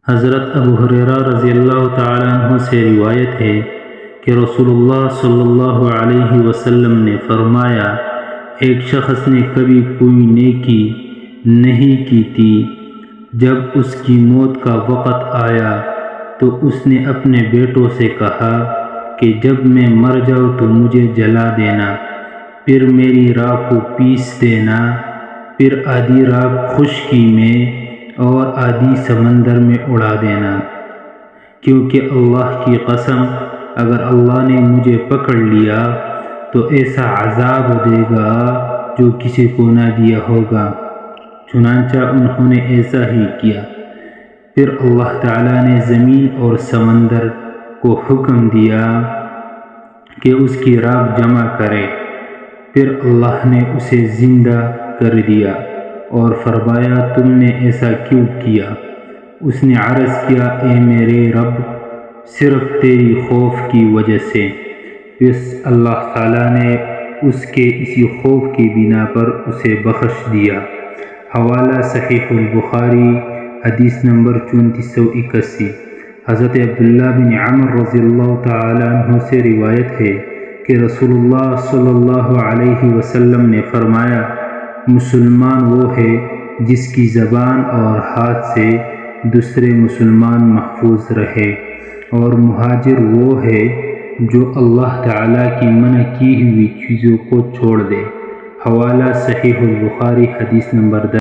حضرت ابو ہریرہ رضی اللہ تعالیٰ عنہ سے روایت ہے کہ رسول اللہ صلی اللہ علیہ وسلم نے فرمایا، ایک شخص نے کبھی کوئی نیکی نہیں کی تھی۔ جب اس کی موت کا وقت آیا تو اس نے اپنے بیٹوں سے کہا کہ جب میں مر جاؤں تو مجھے جلا دینا، پھر میری راکھ کو پیس دینا، پھر آدھی راکھ خشکی میں اور آدھی سمندر میں اڑا دینا، کیونکہ اللہ کی قسم اگر اللہ نے مجھے پکڑ لیا تو ایسا عذاب دے گا جو کسی کو نہ دیا ہوگا۔ چنانچہ انہوں نے ایسا ہی کیا۔ پھر اللہ تعالیٰ نے زمین اور سمندر کو حکم دیا کہ اس کی راکھ جمع کرے، پھر اللہ نے اسے زندہ کر دیا اور فرمایا، تم نے ایسا کیوں کیا؟ اس نے عرض کیا، اے میرے رب، صرف تیری خوف کی وجہ سے۔ پھر اللہ تعالیٰ نے اس کے اسی خوف کی بنا پر اسے بخش دیا۔ حوالہ صحیح البخاری، حدیث نمبر 3481۔ حضرت عبداللہ بن عمر رضی اللہ تعالیٰ عنہ سے روایت ہے کہ رسول اللہ صلی اللہ علیہ وسلم نے فرمایا، مسلمان وہ ہے جس کی زبان اور ہاتھ سے دوسرے مسلمان محفوظ رہے، اور مہاجر وہ ہے جو اللہ تعالیٰ کی منع کی ہوئی چیزوں کو چھوڑ دے۔ حوالہ صحیح البخاری، حدیث نمبر 10۔